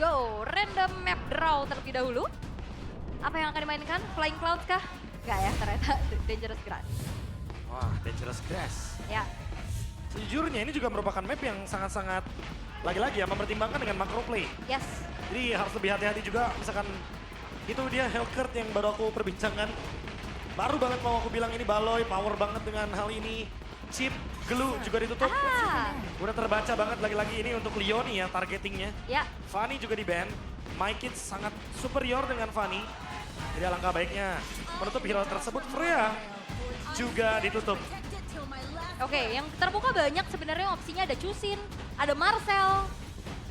go. Random map draw terlebih dahulu. Apa yang akan dimainkan? Flying Clouds kah? Enggak ya, ternyata Dangerous Grass. Wah, Dangerous Grass. Ya, Sejujurnya ini juga merupakan map yang sangat-sangat lagi-lagi ya mempertimbangkan dengan macro play. yes. Jadi harus lebih hati-hati juga, misalkan itu dia Hellcurt yang baru aku perbincangkan. Baru banget mau aku bilang ini Baloy, power banget dengan hal ini. Chip, Glue juga ditutup. Ah, Udah terbaca banget lagi-lagi ini untuk Leoni ya targetingnya. ya. Fanny juga di ban. My Kids sangat superior dengan Fanny. Jadi alangkah baiknya menutup hero tersebut. Freya juga ditutup. Oke, yang terbuka banyak sebenarnya opsinya ada Chusin, ada Marcel,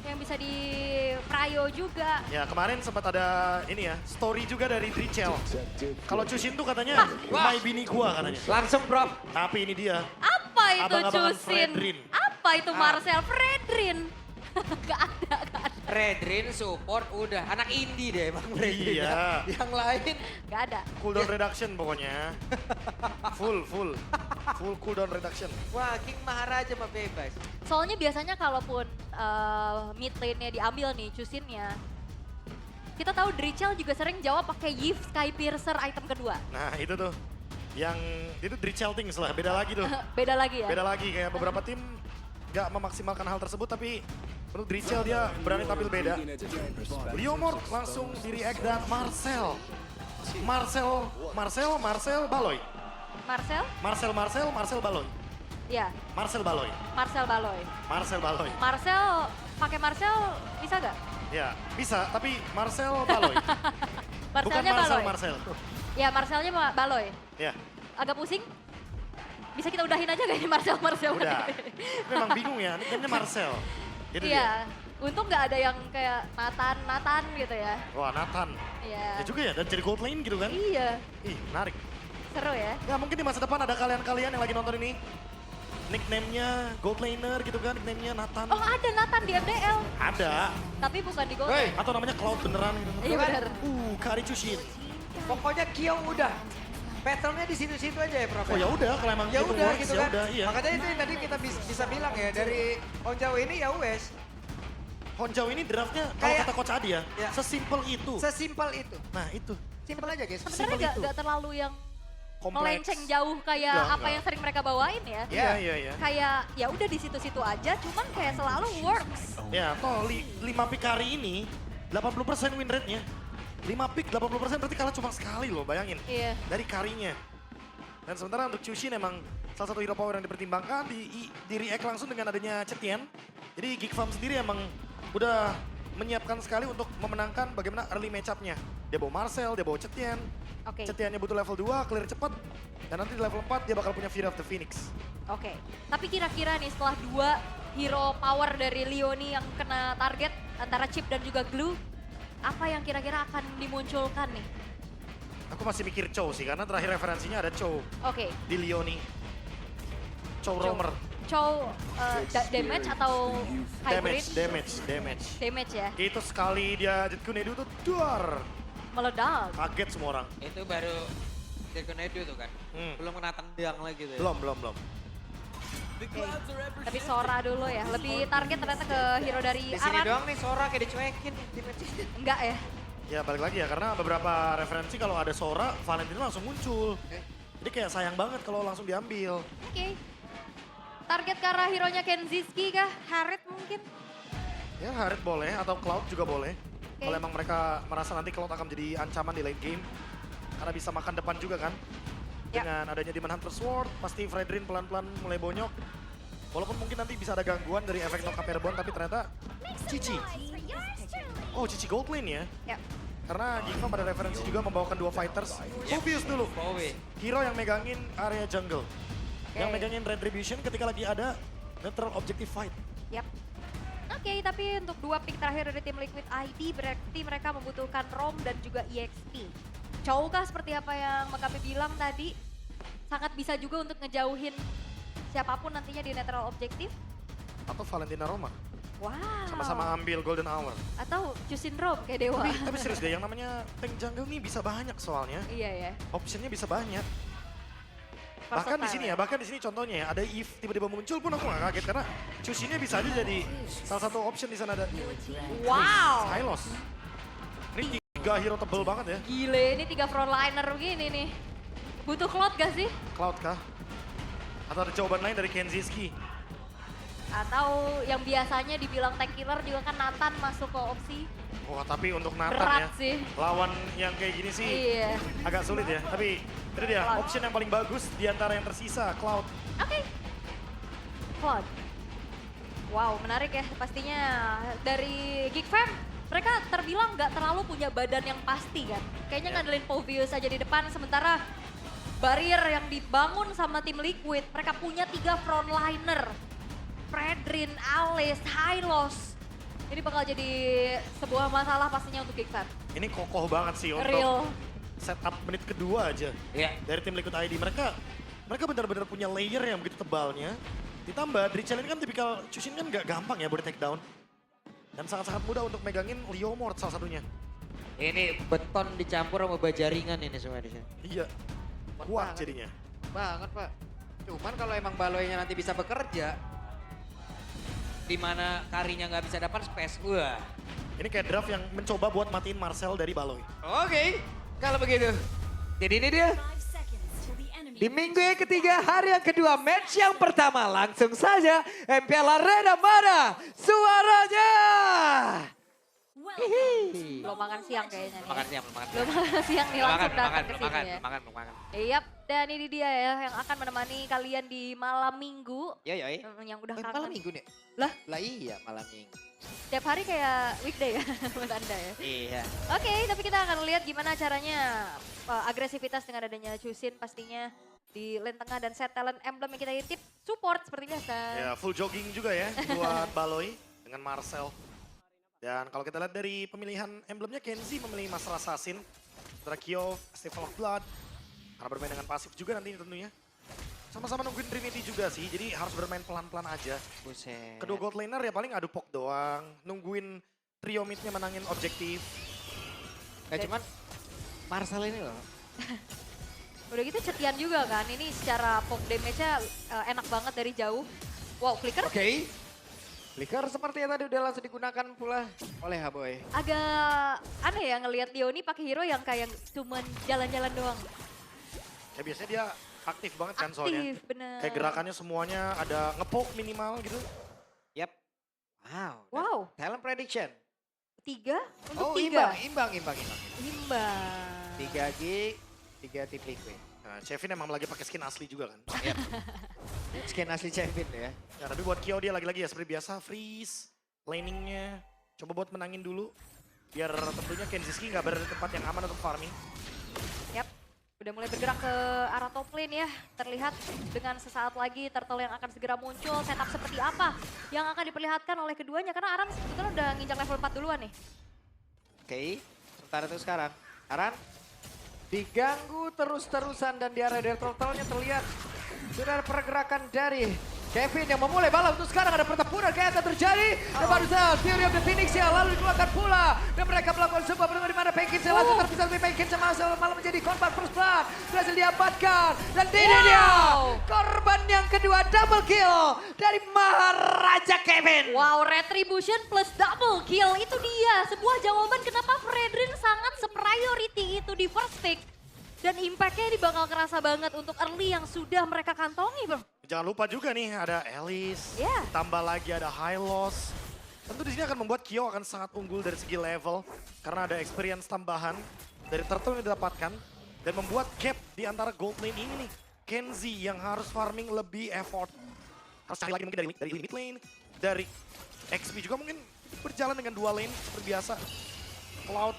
yang bisa di Prayo juga. Ya kemarin sempat ada ini ya, story juga dari Drichel. Kalau Chusin tuh katanya Wah. my bini gua katanya. Langsung Prof. Tapi ini dia. Apa itu Abang-abangan Chusin? Fredrin. Apa itu Marcel? Fredrin. Gak ada, gak ada. Redrin support udah. Anak indie deh emang Redrin. Iya. Yang lain. Gak ada. Cooldown reduction pokoknya. Full cooldown reduction. Wah King Maharaja mah bebas. Soalnya biasanya kalaupun mid lane-nya diambil nih, Chusinnya. Kita tahu Drichel juga sering jawab pakai Yves Sky Piercer item kedua. Nah itu tuh. Yang itu Drichel Things lah, beda lagi tuh. Beda lagi ya? Beda lagi kayak beberapa tim gak memaksimalkan hal tersebut tapi menurut Drichel dia berani tampil beda. Leomord langsung di react dan Marcel Baloy. Marcel Baloy. Ya, Marcel Baloy. Marcel Baloy. Marcel Baloy. Marcel, pakai Marcel bisa gak? Ya, bisa, tapi Marcel Baloy. Bukan Marcelnya Marcel Baloy. Marcel. Ya, Marcelnya Baloy. Ya, Agak pusing? Bisa kita udahin aja gak ini Marcel? udah. Memang bingung ya, nickname-nya Marcel. Gitu dia. Iya, untung gak ada yang kayak Nathan gitu ya. Wah, Nathan. Iya. Ya juga ya, dan jadi gold lane gitu kan. Iya, Ih, menarik. seru ya. Ya mungkin di masa depan ada kalian-kalian yang lagi nonton ini. Nickname-nya gold laner gitu kan, nickname-nya Nathan. Oh ada Nathan di MDL, Ada. tapi bukan di Gold. Hei. Atau namanya Cloud beneran gitu. Iya benar. Kari Chushin. Pokoknya Kyo udah. Battle-nya di situ-situ aja ya Prof. Oh ya udah, kalau emang Ya gitu udah works, gitu ya kan. udah, iya. Makanya itu yang tadi kita bisa bilang ya dari Onjau ini ya wes. Honjau ini draftnya kalau Kayak- kata Coach Adi ya, Ya. sesimpel itu. Sesimpel itu. Nah itu, Simpel aja guys. Sebenarnya itu. gak terlalu yang kompleks. melenceng jauh kayak Enggak, apa enggak. yang sering mereka bawain ya. Iya. Kayak ya udah di situ-situ aja, cuman kayak selalu works. Ya, toh 5 pick kali ini 80% win rate-nya. 5 pick 80% berarti kalah cuma sekali loh, bayangin. Iya. Dari karinya. Dan sementara untuk Chushin emang salah satu hero power yang dipertimbangkan di react langsung dengan adanya Cetian. Jadi Geek Farm sendiri emang udah menyiapkan sekali untuk memenangkan bagaimana early match-up-nya. Dia bawa Marcel, dia bawa Cetian. Oke. Cetiannya butuh level 2, clear cepat. Dan nanti di level 4 dia bakal punya Fury of the Phoenix. Oke. Tapi kira-kira nih setelah dua hero power dari Leoni yang kena target antara Chip dan juga Glue, apa yang kira-kira akan dimunculkan nih? Aku masih mikir Chow sih, karena terakhir referensinya ada Chow Oke. di Leoni. Chow Roamer. Chow damage atau hybrid? Damage. Ya, Itu sekali dia Jetkunedu tuh duar. meledak. Kaget semua orang. Itu baru Dirkonedu tuh kan. Hmm. Belum kena tendang lagi tuh ya. Belum. Tapi Sora dulu ya, lebih target ternyata ke hero dari Di sini Aran. doang nih Sora kayak dicuekin di match. Enggak ya? Ya balik lagi ya, karena beberapa referensi kalau ada Sora, Valentino langsung muncul. Jadi kayak sayang banget kalau langsung diambil. Oke. Target ke arah hero-nya Kenziski kah? Harriet mungkin? Ya Harriet boleh, atau Cloud juga boleh. Oke. Kalau emang mereka merasa nanti Cloud akan menjadi ancaman di late game. Karena bisa makan depan juga kan. Ya. Dengan adanya Demon Hunter Sword, pasti Fredrin pelan-pelan mulai bonyok. Walaupun mungkin nanti bisa ada gangguan dari efek knock up airborne, tapi ternyata Cici. Oh Cici gold lane ya. Ya. Karena Gigma pada referensi juga membawakan dua fighters. Obvious dulu. Bowie. Hero yang megangin area jungle. Yang Oke. megangin Retribution ketika lagi ada neutral objective fight. Yap. Oke, tapi untuk dua pick terakhir dari tim Liquid ID berarti mereka membutuhkan ROM dan juga EXP. Chow kah seperti apa yang kami bilang tadi, sangat bisa juga untuk ngejauhin siapapun nantinya di neutral objective. Atau Valentina Roma. Wow. Sama-sama ambil Golden Hour. Atau Chusin ROM kayak Dewa. Tapi serius deh, yang namanya tank jungle nih bisa banyak soalnya. Iya ya. Optionnya bisa banyak. Bahkan di Versatile sini ya, bahkan di sini contohnya ya, ada Eve tiba-tiba muncul pun aku gak kaget karena Chushin-nya bisa aja jadi salah satu option di sana ada Wow. Hylos. Ini 3 hero tebel banget ya. Gile, ini 3 frontliner begini nih. Butuh Cloud gak sih? Cloud kah? Atau ada jawaban lain dari Kenziski? Atau yang biasanya dibilang tank killer juga kan Nathan masuk ke opsi. Wah tapi untuk Nathan Berat ya, sih. lawan yang kayak gini sih Iya. agak sulit ya. Tapi itu dia, Cloud. option yang paling bagus di antara yang tersisa, Cloud. Oke. Cloud. Wow, menarik ya pastinya dari Geek Fam. Mereka terbilang nggak terlalu punya badan yang pasti kan. Kayaknya Ya. ngandelin Povius aja di depan sementara barrier yang dibangun sama tim Liquid. Mereka punya 3 frontliner. Fredrin, Alice, Hylos. Ini bakal jadi sebuah masalah pastinya untuk Geek Fam. Ini kokoh banget sih untuk Real. setup menit kedua aja Iya. dari tim Liquid ID. Mereka benar-benar punya layer yang begitu tebalnya. Ditambah Drichel ini kan tipikal Chushin kan gak gampang ya buat take down. Dan sangat-sangat mudah untuk megangin Leomord salah satunya. Ini beton dicampur sama baja ringan ini semua di sini. Iya, kuat jadinya. Banget Pak. Cuman kalau emang Baloynya nanti bisa bekerja, Di mana karinya nggak bisa dapat space. Wah. Ini kayak draft yang mencoba buat matiin Marcel dari Baloy. oke. Kalau begitu. Jadi ini dia. 5 seconds till the enemy. Di minggu yang ketiga, hari yang kedua, match yang pertama. Langsung saja, MPL Arena mana suaranya? Welcome. Belum makan siang kayaknya nih. Makan siang, belum makan Belum siang. makan siang nih Belum langsung makan, datang ke belum sini makan, ya. belum makan, belum makan. Yap, dan ini dia ya yang akan menemani kalian di malam minggu. Ya ya. Yang udah Malam kangen. minggu nih. Lah? Lah iya malam minggu. Tiap hari kayak weekday ya buat Anda ya. Iya. Oke, tapi kita akan lihat gimana caranya agresivitas dengan adanya Chushin pastinya di lane tengah dan set talent emblem yang kita titip support seperti biasa. Ya full jogging juga ya buat Baloy dengan Marcel. Dan kalau kita lihat dari pemilihan emblemnya, Kenzie memilih Master Assassin. Drakio, Staple of Blood. Karena bermain dengan pasif juga nanti tentunya. Sama-sama nungguin Trinity juga sih, jadi harus bermain pelan-pelan aja. Buset. Kedua gold laner ya paling adu pok doang. Nungguin trio midnya menangin objektif. Cuman Marcel ini loh. Udah gitu Cetian juga kan, ini secara poke damage-nya enak banget dari jauh. Wow, flicker Oke. Flicker seperti yang tadi udah langsung digunakan pula oleh Haboy. agak aneh ya ngelihat Leoni pakai hero yang kayak cuman jalan-jalan doang. Ya biasanya dia aktif banget kan soalnya. Aktif, bener. Kayak gerakannya semuanya ada ngepoke minimal gitu. Yap. Wow. Wow. Talent prediction. 3 untuk Oh 3. imbang. Imbang. 3 gig, 3 tip liquid. Nah, Chevin emang lagi pakai skin asli juga kan. Skin asli champion ya. Ya, tapi buat Kyo dia lagi-lagi ya seperti biasa freeze laningnya. Coba buat menangin dulu. Biar tentunya Kenziski nggak berada di tempat yang aman untuk farming. Yap, udah mulai bergerak ke arah top lane ya. Terlihat dengan sesaat lagi turtle yang akan segera muncul. Setup seperti apa yang akan diperlihatkan oleh keduanya. Karena Aran sebetulnya udah nginjak level 4 duluan nih. Oke, sementara itu sekarang. Aran diganggu terus-terusan dan di area dari turtle-nya terlihat sudah ada pergerakan dari Kevin yang memulai balap untuk sekarang ada pertempuran kayak akan terjadi. Dan baru saja Fury of the Phoenix yang lalu dikeluarkan pula. Dan mereka melakukan sebuah pertemuan di mana Penkin langsung terpisah dari Penkin malah menjadi korban first blood. Berhasil diamankan. Dan ini dia korban yang kedua double kill dari Maharaja Kevin. Wow, retribution plus double kill. Itu dia sebuah jawaban kenapa Fredrin sangat se-priority itu di first pick. Dan impact-nya ini bakal kerasa banget untuk early yang sudah mereka kantongi bro. Jangan lupa juga nih ada Alice, Yeah. tambah lagi ada Hylos. Tentu di sini akan membuat Kyo akan sangat unggul dari segi level karena ada experience tambahan dari turtle yang didapatkan dan membuat gap di antara gold lane ini nih. Kenzie yang harus farming lebih effort. Harus cari lagi mungkin dari mid lane, dari XP juga mungkin berjalan dengan dua lane seperti biasa. Cloud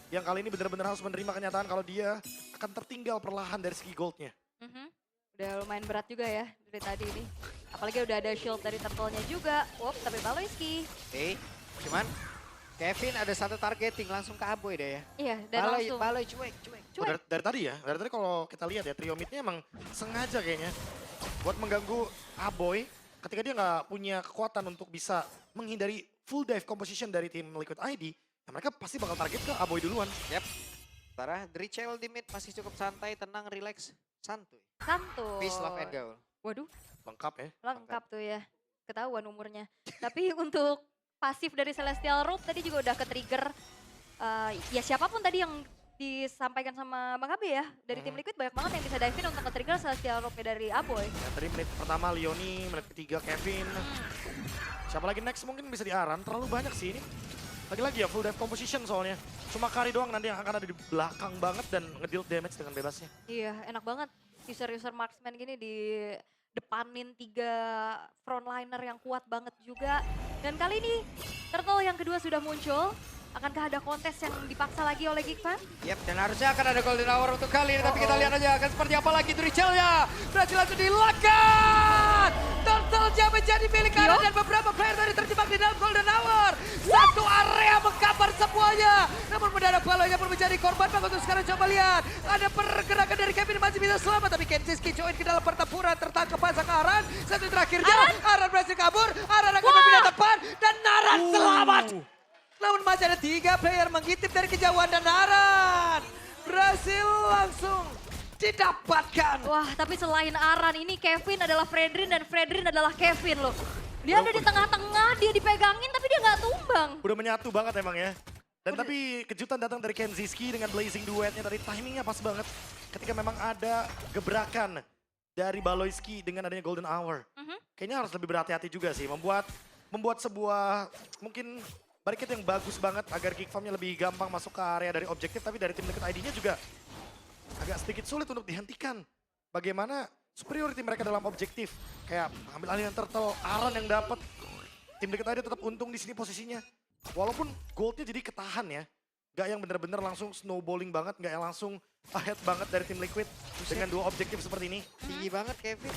yang kali ini benar-benar harus menerima kenyataan kalau dia akan tertinggal perlahan dari segi goldnya. Udah lumayan berat juga ya dari tadi ini. Apalagi udah ada shield dari turtle-nya juga. Wop, tapi Baloyski. Oke, cuman Kevin ada satu targeting langsung ke Aboy deh ya. Iya, dan langsung. Baloy cuek. Oh, dari tadi ya, dari tadi kalau kita lihat ya trio midnya emang sengaja kayaknya buat mengganggu Aboy ketika dia nggak punya kekuatan untuk bisa menghindari full dive composition dari tim Liquid ID, ya mereka pasti bakal target ke Aboy duluan. Yap. Sementara Drichel di mid masih cukup santai, tenang, relax, santuy. Santuy. Peace, love, and gaul. Waduh, Lengkap ya. lengkap tuh ya. Ketahuan umurnya. Tapi untuk pasif dari Celestial Rope tadi juga udah ke-trigger. Ya siapapun tadi yang disampaikan sama Bang Abe ya. Dari tim Liquid banyak banget yang bisa dive in untuk ke-trigger Celestial Rope dari Aboy. Ya, tadi menit pertama Leoni, menit ketiga Kevin. Siapa lagi next mungkin bisa di Aran, terlalu banyak sih ini. Lagi-lagi ya full dive composition soalnya. Cuma Kari doang nanti yang akan ada di belakang banget dan ngedeal damage dengan bebasnya. Iya, enak banget. User-user marksman gini di depanin 3 frontliner yang kuat banget juga. Dan kali ini Turtle yang kedua sudah muncul. Akankah ada kontes yang dipaksa lagi oleh Geekfan? Yap, dan harusnya akan ada golden hour untuk kali ini. Tapi kita lihat aja akan seperti apa lagi Drichel-nya. Berhasil langsung dilakukan. Turtle-nya menjadi milik Aran dan beberapa player tadi terjebak di dalam golden hour. Satu area mengkabar semuanya. Namun mendadak Baloy pun menjadi korban. Bang untuk sekarang coba lihat. Ada pergerakan dari Kevin masih bisa selamat. Tapi Kenziski join ke dalam pertempuran. Tertangkap pasang Aran. Satu terakhirnya. Aran berhasil kabur. Aran akan berpindah depan. Dan Aran selamat. Namun masih ada 3 player mengintip dari kejauhan dan Aran berhasil langsung didapatkan. Wah, tapi selain Aran ini Kevin adalah Fredrin dan Fredrin adalah Kevin loh. Dia ada di tengah-tengah, dia dipegangin tapi dia nggak tumbang. Udah menyatu banget emang ya. Dan tapi kejutan datang dari Kenziski dengan Blazing Duetnya tadi timingnya pas banget. Ketika memang ada gebrakan dari Baloyski dengan adanya Golden Hour. Kayaknya harus lebih berhati-hati juga sih. Membuat sebuah mungkin barricade yang bagus banget agar Geekfarmnya lebih gampang masuk ke area dari objektif. Tapi dari tim Liquid ID-nya juga agak sedikit sulit untuk dihentikan. Bagaimana superiority mereka dalam objektif. Kayak ambil alih Turtle, Aran yang dapat. Tim Liquid ID tetap untung di sini posisinya. Walaupun goldnya jadi ketahan ya. Gak yang bener-bener langsung snowballing banget, gak yang langsung ahead banget dari tim Liquid. Dengan 2 objektif seperti ini. Tinggi banget Kevin.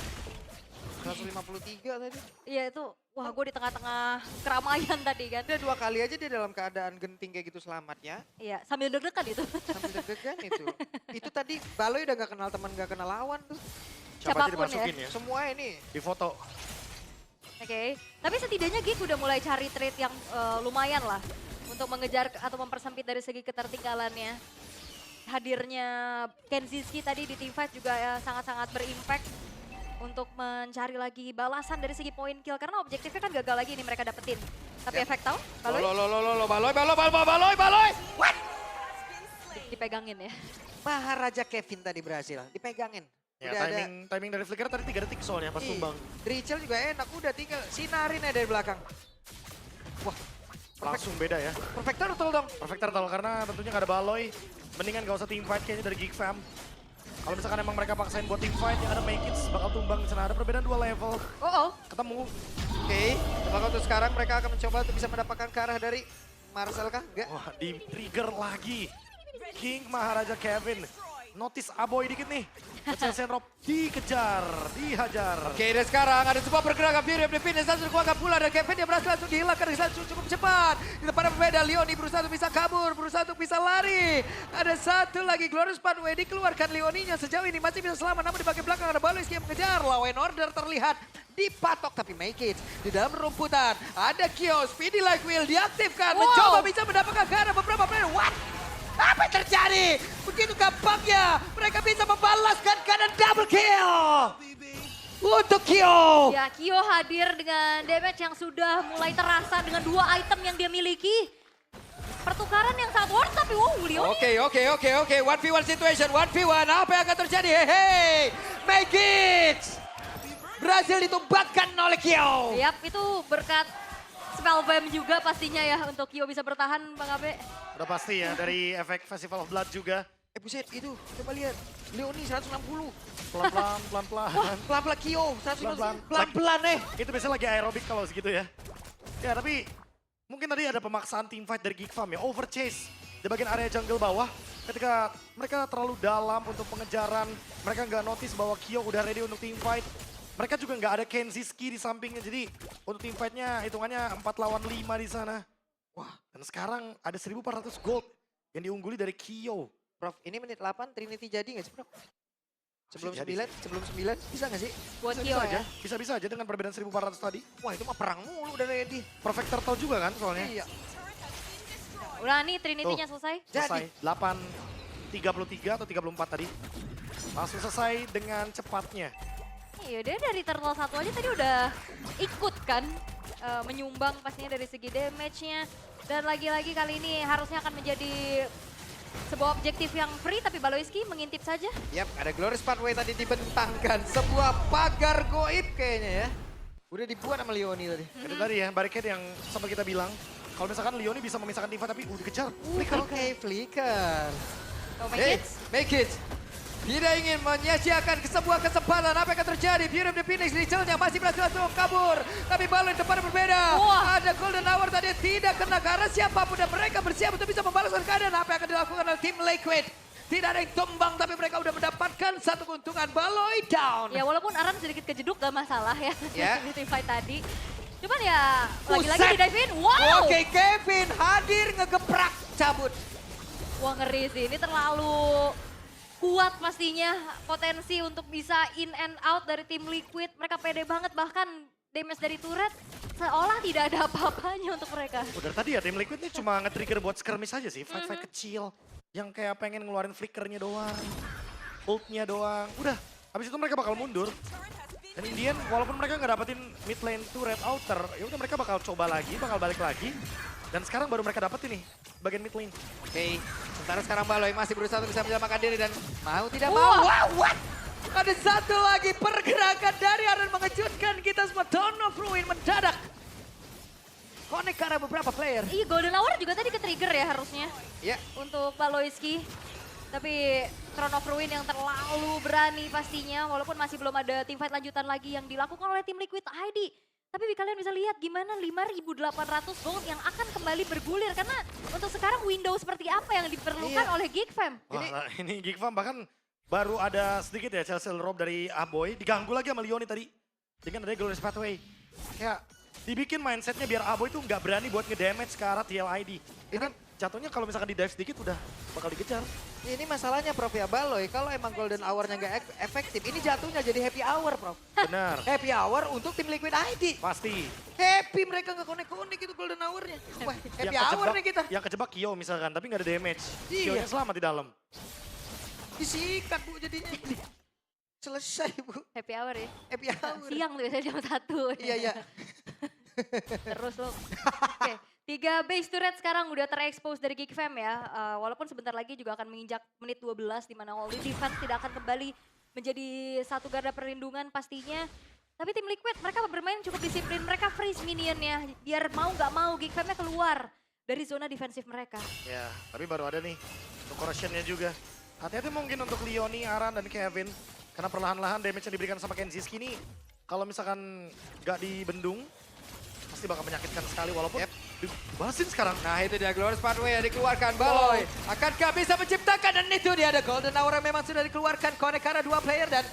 153 tadi. Iya itu, wah gue di tengah-tengah keramaian tadi kan. Udah 2 kali aja dia dalam keadaan genting kayak gitu selamatnya. Iya, sambil deg-degan itu. Sambil deg-degan itu. Itu tadi Baloy udah gak kenal teman, gak kenal lawan tuh. Coba Siapapun dimasukin ya. Semua ini. Di foto. Oke, tapi setidaknya Geek udah mulai cari trade yang lumayan lah. Untuk mengejar atau mempersempit dari segi ketertinggalannya. Hadirnya Kenziski tadi di teamfight juga sangat-sangat berimpact. Untuk mencari lagi balasan dari segi poin kill. Karena objektifnya kan gagal lagi nih mereka dapetin. Tapi efek tahu? Baloy Baloy. What? dipegangin ya. Maharaja Kevin tadi berhasil, dipegangin. Ya, Udah timing dari Flicker tadi 3 detik soalnya pas tumbang. Drichel juga enak, udah tinggal sinarin aja dari belakang. Wah, Langsung beda ya. perfect turtle dong. Perfect turtle karena tentunya gak ada Baloy. Mendingan gak usah team fight kayaknya dari Geekfam. Kalau misalkan emang mereka paksain buat team fight yang ada Make It bakal tumbang di sana. Ada perbedaan 2 level. Ketemu. Oke, apakah untuk sekarang mereka akan mencoba untuk bisa mendapatkan ke arah dari Marcel kah? Enggak. Wah, di trigger lagi. King Maharaja Kevin. Notice Aboy dikit nih. Kecil Rob dikejar, dihajar. Oke, dan sekarang ada sebuah pergerakan Fury of the Finish langsung dikeluarkan pula dan Kevin yang berhasil langsung dihilangkan dengan cukup cepat. Di depan berbeda, Leoni berusaha untuk bisa kabur, berusaha untuk bisa lari. Ada satu lagi Glorious Pathway dikeluarkan Leoninya sejauh ini masih bisa selamat, namun di bagian belakang ada Baloyski yang mengejar. Law and Order terlihat dipatok tapi Make It di dalam rumputan. Ada Kyo, Speedy Like Will diaktifkan, mencoba bisa mendapatkan ke arah beberapa player. What? Apa yang terjadi? Begitu gampangnya mereka bisa membalaskan keadaan double kill. Untuk Kyo. Ya, Kyo hadir dengan damage yang sudah mulai terasa dengan 2 item yang dia miliki. Pertukaran yang sangat worth tapi wow, Leoni. Oke. 1v1 situation, 1v1. Apa yang akan terjadi? Hey. Make It. Berhasil ditumbangkan oleh Kyo. Yap, itu berkat spellbomb juga pastinya ya untuk Kyo bisa bertahan, Bang Abe. Udah pasti ya dari efek Festival of Blood juga. Buset, itu. Coba lihat. Leoni 160. Pelan-pelan. Pelan-pelan Kyo. 160. Pelan-pelan. Pelan-pelan Itu biasanya lagi aerobik kalau segitu ya. Ya tapi mungkin tadi ada pemaksaan team fight dari Geekfarm ya. Overchase di bagian area jungle bawah. Ketika mereka terlalu dalam untuk pengejaran. Mereka nggak notice bahwa Kyo udah ready untuk team fight. Mereka juga nggak ada Kenziski di sampingnya. Jadi untuk team fight-nya hitungannya 4 lawan 5 di sana. Wah, dan sekarang ada 1.400 gold yang diungguli dari Kyo. Prof, ini menit 8 Trinity jadi nggak sih, Prof? Sebelum Jadi 9, bisa nggak sih? Buat Bisa Kyo aja, ya. bisa-bisa aja dengan perbedaan 1.400 tadi. Wah, itu mah perang mulu dari Eddie. Perfect turtle juga kan soalnya. Iya. Udah nih Trinity-nya selesai. Selesai. 8 33 atau 34 tadi. Langsung selesai dengan cepatnya. Iya, dia dari turtle 1 aja tadi udah ikut kan. Menyumbang pastinya dari segi damage-nya. Dan lagi-lagi kali ini harusnya akan menjadi sebuah objektif yang free, tapi Baloiski mengintip saja. Yap, ada Glorious Pathway tadi dibentangkan. Sebuah pagar goib kayaknya ya. Udah dibuat sama Leoni tadi. Itu tadi ya, barricade yang sempat kita bilang. Kalau misalkan Leoni bisa memisahkan Tifa tapi udah dikejar. Oke, Flicker. Oh my Hey, kids. make it. Tidak ingin menyia-nyiakan sebuah kesempatan. Apa yang akan terjadi? Fury of the Phoenix Rachel-nya masih berhasil langsung kabur. Tapi Balon depan berbeda. Wah. Ada Golden Hour tadi tidak kena karena siapapun dan mereka bersiap untuk bisa membalaskan keadaan. Apa yang akan dilakukan oleh tim Liquid? Tidak ada yang tumbang tapi mereka udah mendapatkan satu keuntungan. Baloi down. Ya walaupun Aran sedikit kejeduk gak masalah ya. Ya. Di team fight tadi. Cuman ya lagi-lagi Buset. di dive in. Wow. Oke, Kevin hadir ngegeprak cabut. Wah ngeri sih, ini terlalu kuat pastinya potensi untuk bisa in and out dari tim Liquid. Mereka pede banget, bahkan damage dari turret seolah tidak ada apa-apanya untuk mereka. Udah tadi ya tim Liquid ini cuma nge-trigger buat skirmish aja sih, fight-fight kecil. Yang kayak pengen ngeluarin flickernya doang, ultnya doang. Udah, habis itu mereka bakal mundur. Dan Indian walaupun mereka nggak dapetin mid lane turret outer, ya udah mereka bakal coba lagi, bakal balik lagi. Dan sekarang baru mereka dapetin nih bagian mid lane. Oke, sementara sekarang Baloi masih berusaha untuk bisa menyelamatkan diri dan mau tidak Wah. mau. Wow, what? Ada satu lagi pergerakan dari Aran mengejutkan kita semua. Dawn of Ruin mendadak. Connect karena beberapa player. Iya, Golden Hour juga tadi ke-trigger ya harusnya Ya, untuk Baloiski. Tapi Throne of Ruin yang terlalu berani pastinya, walaupun masih belum ada team fight lanjutan lagi yang dilakukan oleh tim Liquid ID. Tapi kalian bisa lihat gimana 5.800 gold yang akan kembali bergulir. Karena untuk sekarang window seperti apa yang diperlukan oleh Geekfam. Wah, ini Geekfam bahkan baru ada sedikit ya Chelsea rob dari Aboy. Diganggu lagi sama Leoni tadi. Dengan ada Glorious Pathway. Kayak dibikin mindsetnya biar Aboy tuh nggak berani buat ngedamage ke arah TLID. Ini kan jatuhnya kalau misalkan di dive sedikit udah bakal dikejar. ini masalahnya Prof ya Baloi. Kalau emang Golden Hour-nya nggak efektif, ini jatuhnya jadi happy hour Prof. Benar, Happy hour untuk tim Liquid ID. pasti. Happy mereka nggak konek-konek itu Golden Hour-nya. Wah, happy hour nih kita. Yang kejebak Kyo misalkan, tapi nggak ada damage. Iya. Kyo-nya selamat di dalam. Disikat Bu jadinya. Selesai Bu. Happy hour ya. Happy hour. Siang tuh biasanya jam 1. Iya, iya. Terus lo. Oke, 3 base turret sekarang udah terekspos dari Geekfam ya. Walaupun sebentar lagi juga akan menginjak menit 12 di mana All Defense tidak akan kembali menjadi satu garda perlindungan pastinya. Tapi tim Liquid mereka bermain cukup disiplin, mereka freeze minionnya. Biar mau nggak mau Geekfamnya keluar dari zona defensif mereka. Ya, tapi baru ada nih untuk corrosion-nya juga. Hati-hati mungkin untuk Leoni, Aran, dan Kevin. Karena perlahan-lahan damage yang diberikan sama Kenziski ini kalau misalkan nggak dibendung, pasti bakal menyakitkan sekali walaupun dibalasin sekarang. Nah itu dia Glorious Pathway yang dikeluarkan Baloi. Akankah bisa menciptakan dan itu dia ada Golden Hour yang memang sudah dikeluarkan. Connect karena 2 player dan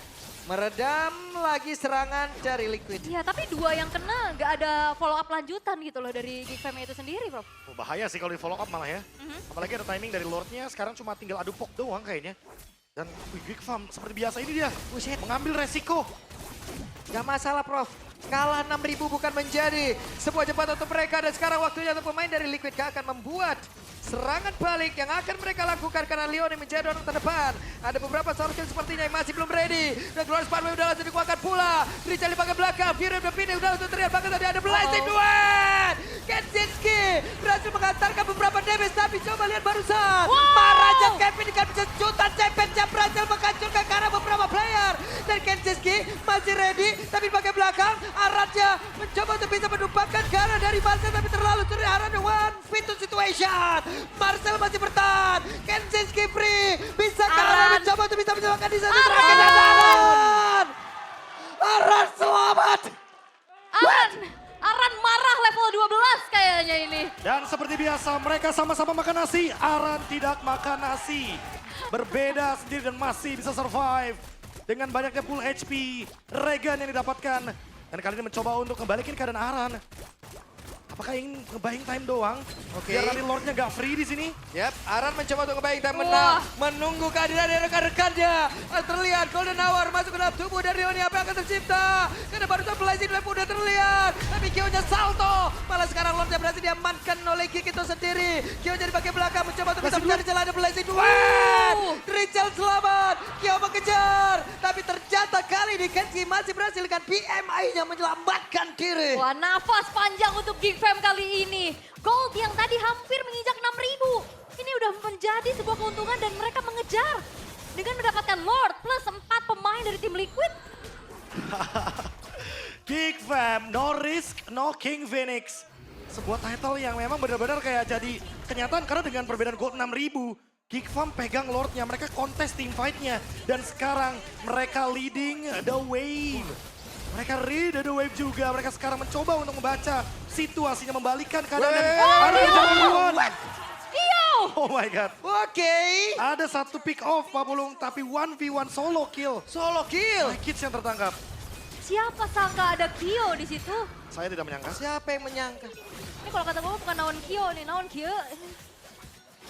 meredam lagi serangan dari Liquid. Ya tapi 2 yang kena nggak ada follow up lanjutan gitu loh dari Geekfam itu sendiri bro. Oh, bahaya sih kalau di follow up malah ya. Apalagi ada timing dari Lordnya, sekarang cuma tinggal adu pok doang kayaknya. Dan Geekfam seperti biasa ini dia mengambil resiko. Gak masalah Prof. Kalah 6.000 bukan menjadi sebuah jebakan untuk mereka. Dan sekarang waktunya untuk pemain dari Liquid akan membuat serangan balik yang akan mereka lakukan karena Leoni menjadi orang terdepan. Ada beberapa solution sepertinya yang masih belum ready. Dan Glorious Pathway udah langsung dikuatkan pula. Richard di bagian belakang. Fury of the Phoenix udah langsung terlihat bahkan tadi ada Blazing Duet. Kenziski berhasil mengantarkan beberapa damage tapi coba lihat barusan. Maharaja Kevin dengan jutaan cepetnya berhasil menghancurkan karena beberapa player. Dan Kenziski masih ready tapi di bagian belakang Arannya mencoba untuk bisa menumpahkan karena dari Marcel tapi terlalu sering Arannya one fit to situation. Marcel masih bertahan. Kenziski free. Bisa Aran mencoba untuk bisa menyelamatkan di sana. Aran! Aran selamat! Aran marah level 12 kayaknya ini. Dan seperti biasa mereka sama-sama makan nasi, Aran tidak makan nasi. Berbeda sendiri dan masih bisa survive. Dengan banyaknya full HP, Regan yang didapatkan. Dan kali ini mencoba untuk ngebalikin keadaan Aran. Apakah ingin ngebuying time doang? Oke. Biar nanti Lordnya gak free di sini. Yap, Aran mencoba untuk ngebuying time Wah. menunggu kehadiran dari rekan-rekannya. Terlihat Golden Hour masuk ke dalam tubuh dari Leoni. Apa yang akan tercipta? Karena barusan Blazing Wave udah terlihat. Tapi Kyo-nya salto. Malah sekarang Lordnya berhasil diamankan oleh Kikito sendiri. Kyo jadi bagian belakang mencoba untuk bisa mencari celah ada Blazing Wave. Lichal selamat. Kyo mengejar. Tapi ternyata kali ini Kenzie masih berhasil dengan BMI-nya menyelamatkan diri. Wah, nafas panjang untuk Geek Fam kali ini. Gold yang tadi hampir menginjak 6.000. Ini udah menjadi sebuah keuntungan dan mereka mengejar. Dengan mendapatkan Lord plus 4 pemain dari tim Liquid. Geek Fam, no risk, no King Phoenix. Sebuah title yang memang benar-benar kayak jadi kenyataan karena dengan perbedaan gold 6.000. Geek Fam pegang Lordnya, mereka kontes team fight-nya. Dan sekarang mereka leading the wave. Mereka read the wave juga, mereka sekarang mencoba untuk membaca situasinya, membalikan keadaan. Dan ada jalan duluan. Dio! Oh my god. Oke. Ada satu pick off Pak Pulung, tapi 1v1 solo kill. Solo kill. Kids yang tertangkap. Siapa sangka ada Kyo di situ? Saya tidak menyangka. Siapa yang menyangka? Ini kalau kata gue bukan Naon Kyo nih, Naon Kyo.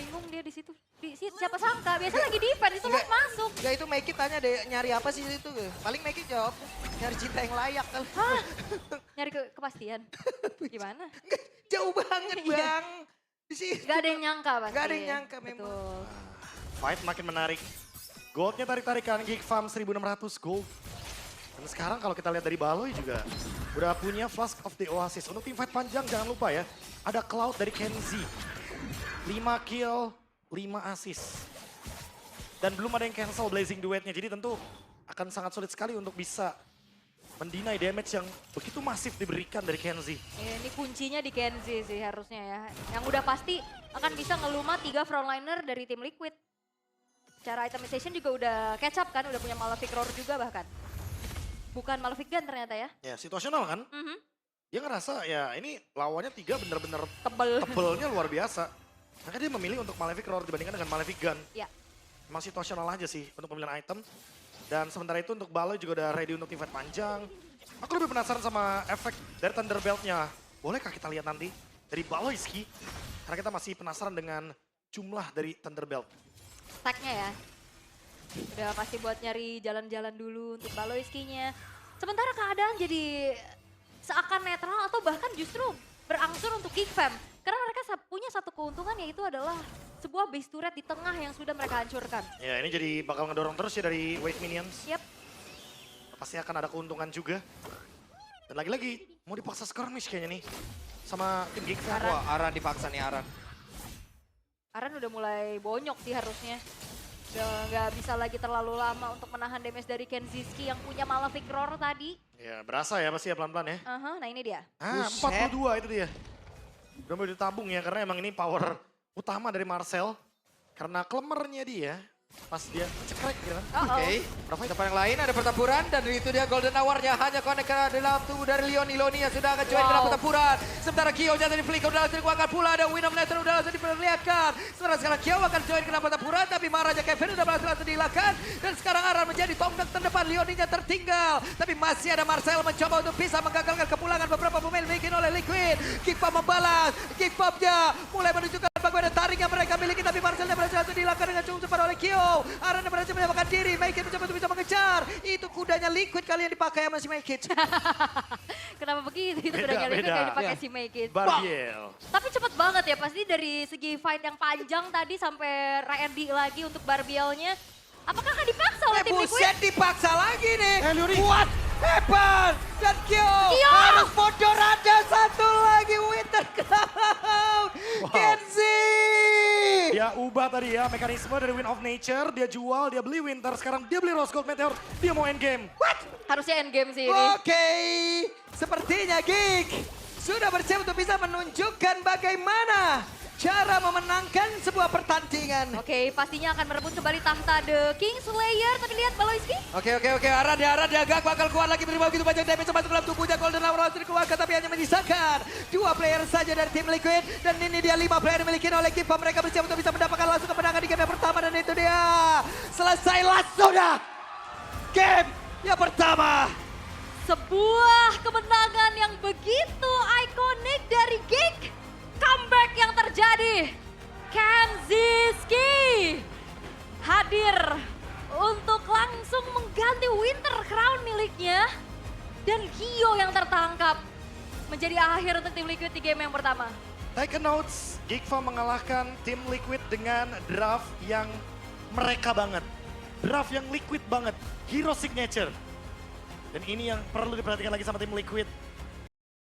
Bingung dia di situ. Siapa sangka? Biasanya lagi defense, itu Enggak. masuk. Enggak, itu Meki tanya deh nyari apa sih itu. Paling Meki jawab nyari cinta yang layak kali. Hah? Nyari kepastian. Gimana? Jauh banget Iya. Bang. Di sini. Gak ada yang nyangka pasti. Gak ada yang nyangka memang. Betul. Fight makin menarik. Goldnya tarik-tarikan Geek Farm 1.600 gold. Dan sekarang kalau kita lihat dari Baloy juga udah punya Flask of the Oasis. Untuk tim fight panjang jangan lupa ya, ada Cloud dari Kenzie. 5 kill, 5 assist. Dan belum ada yang cancel Blazing Duetnya, jadi tentu akan sangat sulit sekali untuk bisa mendinai damage yang begitu masif diberikan dari Kenzie. Ini kuncinya di Kenzie sih harusnya ya. Yang udah pasti akan bisa ngeluma 3 frontliner dari tim Liquid. Cara itemization juga udah catch up kan, udah punya Malefic Roar juga bahkan. Bukan Malefic Gun ternyata ya. Ya situasional kan? Mhm. Dia ngerasa ya ini lawannya 3 bener-bener Tebel. tebelnya luar biasa. Maka dia memilih untuk Malefic Roar dibandingkan dengan Malefic Gun. Ya. Emang situasional aja sih untuk pemilihan item. Dan sementara itu untuk Baloy juga udah ready untuk tim fight panjang. Aku lebih penasaran sama efek dari Thunderbelt-nya. Bolehkah kita lihat nanti dari Baloyski? Karena kita masih penasaran dengan jumlah dari Thunderbelt. Stack-nya ya. Udah pasti buat nyari jalan-jalan dulu untuk Baloyski-nya. Sementara keadaan jadi seakan netral atau bahkan justru berangsur untuk Geek Fam. Karena mereka punya satu keuntungan yaitu adalah sebuah base turret di tengah yang sudah mereka hancurkan. Ya ini jadi bakal ngedorong terus ya dari Wave Minions. Yap. Pasti akan ada keuntungan juga. Dan lagi-lagi mau dipaksa skirmish kayaknya nih sama tim Geek Fam. Aran. Wah, Aran dipaksa nih Aran. Aran udah mulai bonyok sih harusnya. Udah nggak bisa lagi terlalu lama untuk menahan damage dari Kenziski yang punya Malefic Roar tadi. Ya berasa ya pasti ya pelan-pelan ya. Aha, nah ini dia. Ah, Buset. 42 itu dia. Udah mau ditabung ya, karena emang ini power utama dari Marcel. Karena klemernya dia, pas dia cekrek gitu kan. Uh-oh. Oke, di depan yang lain ada pertempuran dan itu dia golden hour-nya hanya connect ke dalam tubuh dari Leon. Iloni yang sudah akan join ke dalam Wow. pertempuran. Sementara Kyo jatuh di flicker udah langsung dikuatkan pula, ada Win of Letter udah langsung diperlihatkan. Sekarang Kyo akan join ke dalam pertempuran tapi marahnya Kevin udah berhasil langsung dihilangkan. Dan sekarang Aran menjadi tonggak terdepan, Leoninya tertinggal. Tapi masih ada Marcel mencoba untuk bisa menggagalkan kepulangan beberapa pemain dimiliki oleh Liquid. Kickpop membalas, kickpopnya mulai menunjukkan bagaimana taring yang mereka miliki. Tapi Marcelnya berhasil langsung dihilangkan dengan cukup cepat oleh Kyo. Aran berhasil menyelamatkan diri, Make It mencoba untuk bisa mengejar. Itu kudanya Liquid kali yang dipakai sama si Make It. Kenapa begitu? Itu Beda, udah nyali beda. kayak dipakai Iya. si Make It. Barbiel. Tapi cepet banget ya, pasti dari segi fight yang panjang tadi sampai Randy lagi untuk Barbielnya. Apakah akan dipaksa oleh tim Liquid? Buset dipaksa lagi nih. Leoni. What happened? Dan Kyo Kyo! harus bodor, ada satu lagi Winter Cloud. Wow. Kenzie. Dia ubah tadi ya mekanisme dari Wind of Nature, dia jual, dia beli Winter, sekarang dia beli Rose Gold Meteor, dia mau endgame. Harusnya endgame sih ini. Oke, sepertinya Geek sudah bersiap untuk bisa menunjukkan bagaimana cara memenangkan sebuah pertandingan. Oke, pastinya akan merebut kembali tahta The King Slayer. Tapi lihat Baloyski. Oke, Aran dia agak bakal keluar lagi menerima begitu banyak damage masuk dalam tubuhnya. Golden Hour harus dikeluarkan tapi hanya menyisakan 2 player saja dari tim Liquid. Dan ini dia 5 player dimiliki oleh Kipa. Mereka bersiap untuk bisa mendapatkan langsung kemenangan di game yang pertama. Dan itu dia selesailah sudah game yang pertama. Sebuah kemenangan yang begitu ikonik dari Geek. Comeback yang terjadi. Kenziski hadir untuk langsung mengganti Winter Crown miliknya. Dan Kyo yang tertangkap menjadi akhir untuk tim Liquid di game yang pertama. Take a notes, Geek Farm mengalahkan tim Liquid dengan draft yang mereka banget. Draft yang liquid banget. Hero signature. Dan ini yang perlu diperhatikan lagi sama tim Liquid.